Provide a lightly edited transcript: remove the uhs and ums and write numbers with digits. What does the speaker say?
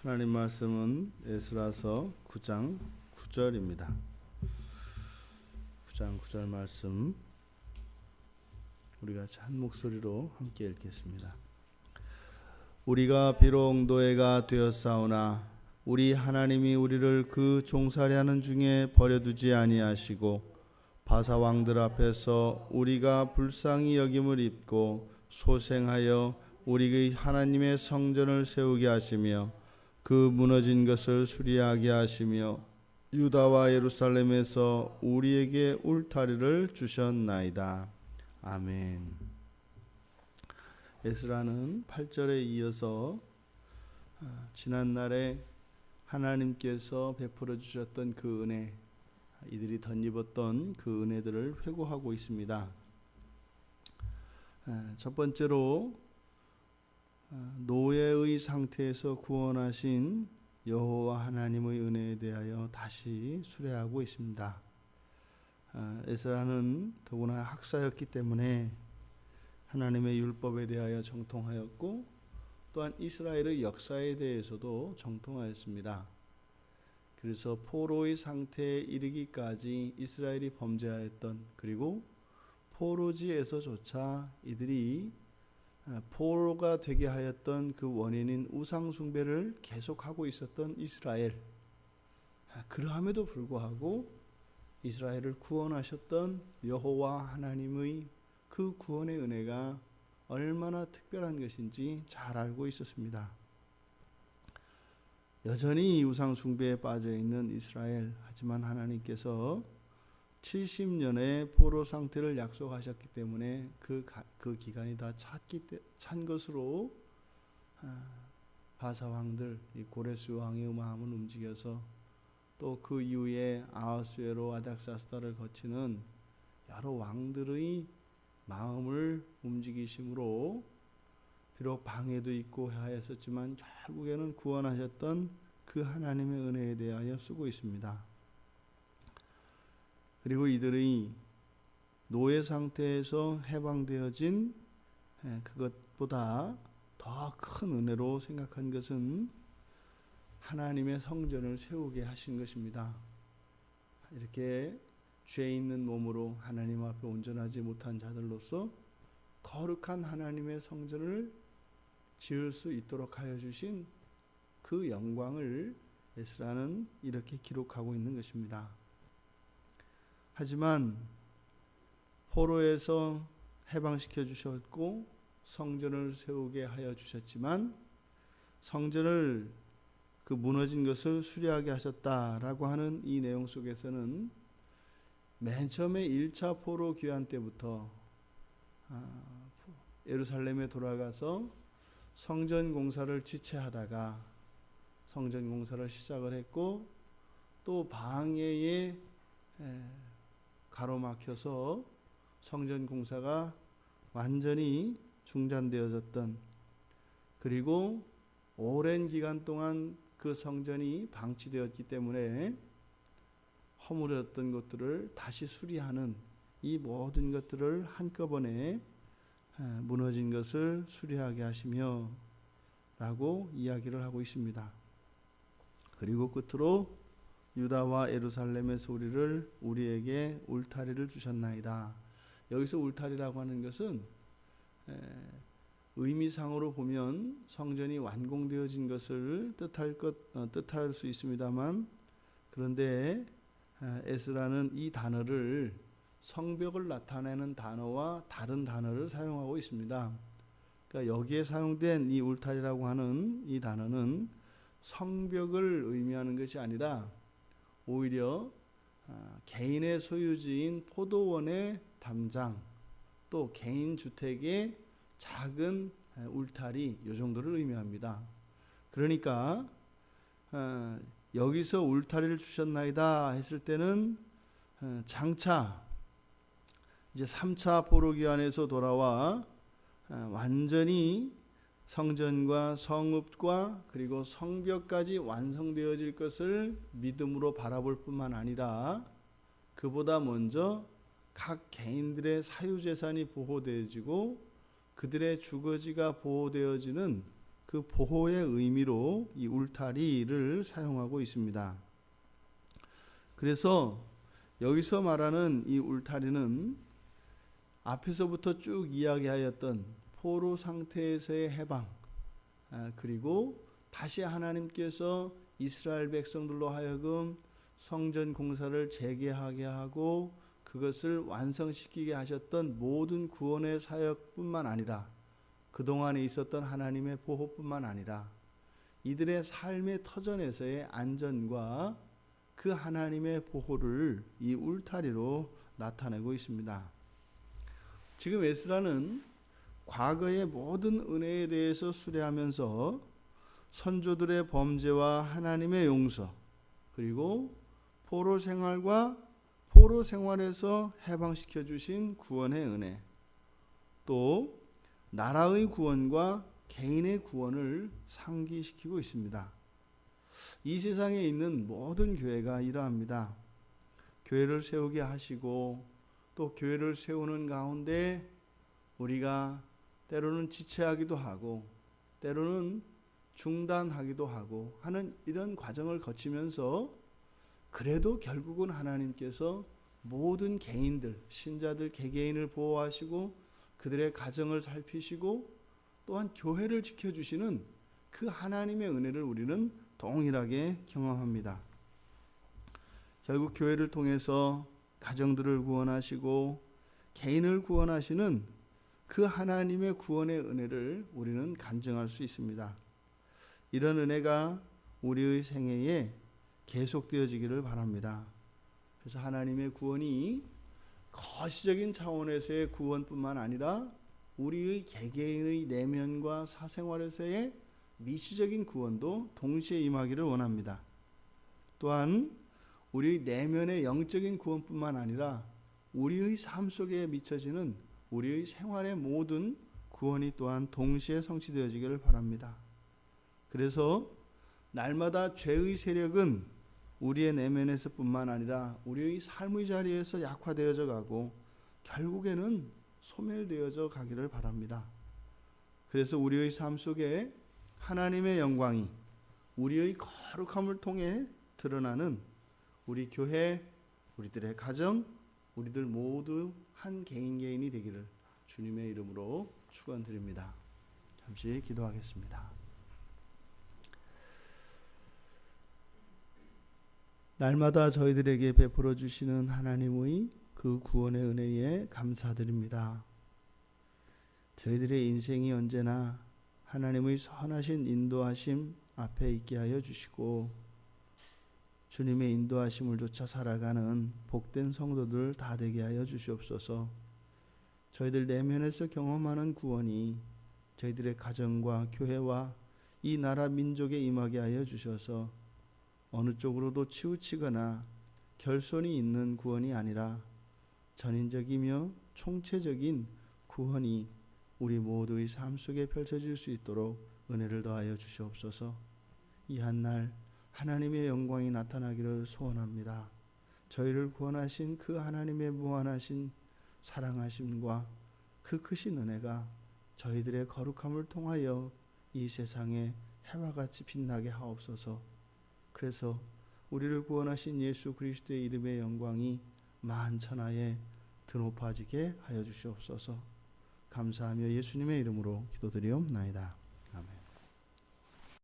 하나님 말씀은 에스라서 9장 9절입니다. 9장 9절 말씀 우리 같이 한 목소리로 함께 읽겠습니다. 우리가 비록 노예가 되었사오나 우리 하나님이 우리를 그 종살이하는 중에 버려두지 아니하시고 바사 왕들 앞에서 우리가 불쌍히 여김을 입고 소생하여 우리의 하나님의 성전을 세우게 하시며 그 무너진 것을 수리하게 하시며 유다와 예루살렘에서 우리에게 울타리를 주셨나이다. 아멘. 에스라는 8절에 이어서 지난날에 하나님께서 베풀어 주셨던 그 은혜, 이들이 덧입었던 그 은혜들을 회고하고 있습니다. 첫 번째로 노예의 상태에서 구원하신 여호와 하나님의 은혜에 대하여 다시 수레하고 있습니다. 에스라는 더구나 학사였기 때문에 하나님의 율법에 대하여 정통하였고 또한 이스라엘의 역사에 대해서도 정통하였습니다. 그래서 포로의 상태에 이르기까지 이스라엘이 범죄하였던, 그리고 포로지에서조차 이들이 포로가 되게 하였던 그 원인인 우상 숭배를 계속하고 있었던 이스라엘, 그러함에도 불구하고 이스라엘을 구원하셨던 여호와 하나님의 그 구원의 은혜가 얼마나 특별한 것인지 잘 알고 있었습니다. 여전히 우상 숭배에 빠져 있는 이스라엘, 하지만 하나님께서 70년의 포로 상태를 약속하셨기 때문에 그 기간이 다 찬 것으로 바사 왕들, 이 고레스 왕의 마음을 움직여서 또 그 이후에 아하수에로 아닥사스다를 거치는 여러 왕들의 마음을 움직이심으로 비록 방해도 있고 하였었지만 결국에는 구원하셨던 그 하나님의 은혜에 대하여 쓰고 있습니다. 그리고 이들의 노예 상태에서 해방되어진 그것보다 더 큰 은혜로 생각한 것은 하나님의 성전을 세우게 하신 것입니다. 이렇게 죄 있는 몸으로 하나님 앞에 온전하지 못한 자들로서 거룩한 하나님의 성전을 지을 수 있도록 하여 주신 그 영광을 에스라는 이렇게 기록하고 있는 것입니다. 하지만 포로에서 해방시켜 주셨고 성전을 세우게 하여 주셨지만 성전을 그 무너진 것을 수리하게 하셨다라고 하는 이 내용 속에서는 맨 처음에 1차 포로 귀환 때부터 예루살렘에 돌아가서 성전 공사를 지체하다가 성전 공사를 시작을 했고 또 방해에 가로막혀서 성전 공사가 완전히 중단되어졌던, 그리고 오랜 기간 동안 그 성전이 방치되었기 때문에 허물었던 것들을 다시 수리하는, 이 모든 것들을 한꺼번에 무너진 것을 수리하게 하시며 라고 이야기를 하고 있습니다. 그리고 끝으로 유다와 예루살렘에서 우리에게 울타리를 주셨나이다. 여기서 울타리라고 하는 것은 의미상으로 보면 성전이 완공되어진 것을 뜻할 수 있습니다만, 그런데 에스라는 이 단어를 성벽을 나타내는 단어와 다른 단어를 사용하고 있습니다. 그러니까 여기에 사용된 이 울타리라고 하는 이 단어는 성벽을 의미하는 것이 아니라 오히려 개인의 소유지인 포도원의 담장, 또 개인 주택의 작은 울타리, 이 정도를 의미합니다. 그러니까 여기서 울타리를 주셨나이다 했을 때는 장차 이제 3차 포로기환에서 돌아와 완전히 성전과 성읍과 그리고 성벽까지 완성되어질 것을 믿음으로 바라볼 뿐만 아니라 그보다 먼저 각 개인들의 사유재산이 보호되어지고 그들의 주거지가 보호되어지는 그 그 보호의 의미로 이 울타리를 사용하고 있습니다. 그래서 여기서 말하는 이 울타리는 앞에서부터 쭉 이야기하였던 포로 상태에서의 해방, 그리고 다시 하나님께서 이스라엘 백성들로 하여금 성전 공사를 재개하게 하고 그것을 완성시키게 하셨던 모든 구원의 사역뿐만 아니라 그동안에 있었던 하나님의 보호뿐만 아니라 이들의 삶의 터전에서의 안전과 그 하나님의 보호를 이 울타리로 나타내고 있습니다. 지금 에스라는 과거의 모든 은혜에 대해서 수레하면서 선조들의 범죄와 하나님의 용서, 그리고 포로 생활과 포로 생활에서 해방시켜 주신 구원의 은혜, 또 나라의 구원과 개인의 구원을 상기시키고 있습니다. 이 세상에 있는 모든 교회가 이러합니다. 교회를 세우게 하시고 또 교회를 세우는 가운데 우리가 때로는 지체하기도 하고 때로는 중단하기도 하고 하는 이런 과정을 거치면서 그래도 결국은 하나님께서 모든 개인들, 신자들 개개인을 보호하시고 그들의 가정을 살피시고 또한 교회를 지켜주시는 그 하나님의 은혜를 우리는 동일하게 경험합니다. 결국 교회를 통해서 가정들을 구원하시고 개인을 구원하시는 그 하나님의 구원의 은혜를 우리는 간증할 수 있습니다. 이런 은혜가 우리의 생애에 계속되어지기를 바랍니다. 그래서 하나님의 구원이 거시적인 차원에서의 구원뿐만 아니라 우리의 개개인의 내면과 사생활에서의 미시적인 구원도 동시에 임하기를 원합니다. 또한 우리 내면의 영적인 구원뿐만 아니라 우리의 삶 속에 미쳐지는 우리의 생활의 모든 구원이 또한 동시에 성취되어지기를 바랍니다. 그래서 날마다 죄의 세력은 우리의 내면에서 뿐만 아니라 우리의 삶의 자리에서 약화되어져 가고 결국에는 소멸되어져 가기를 바랍니다. 그래서 우리의 삶 속에 하나님의 영광이 우리의 거룩함을 통해 드러나는 우리 교회, 우리들의 가정, 우리들 모두 한 개인 개인이 되기를 주님의 이름으로 축원드립니다. 잠시 기도하겠습니다. 날마다 저희들에게 베풀어 주시는 하나님의 그 구원의 은혜에 감사드립니다. 저희들의 인생이 언제나 하나님의 선하신 인도하심 앞에 있게 하여 주시고 주님의 인도하심을 쫓아 살아가는 복된 성도들 다 되게 하여 주시옵소서. 저희들 내면에서 경험하는 구원이 저희들의 가정과 교회와 이 나라 민족에 임하게 하여 주셔서 어느 쪽으로도 치우치거나 결손이 있는 구원이 아니라 전인적이며 총체적인 구원이 우리 모두의 삶 속에 펼쳐질 수 있도록 은혜를 더하여 주시옵소서. 이 한날 하나님의 영광이 나타나기를 소원합니다. 저희를 구원하신 그 하나님의 무한하신 사랑하심과 그 크신 은혜가 저희들의 거룩함을 통하여 이 세상에 해와 같이 빛나게 하옵소서. 그래서 우리를 구원하신 예수 그리스도의 이름의 영광이 만천하에 드높아지게 하여 주시옵소서. 감사하며 예수님의 이름으로 기도드리옵나이다.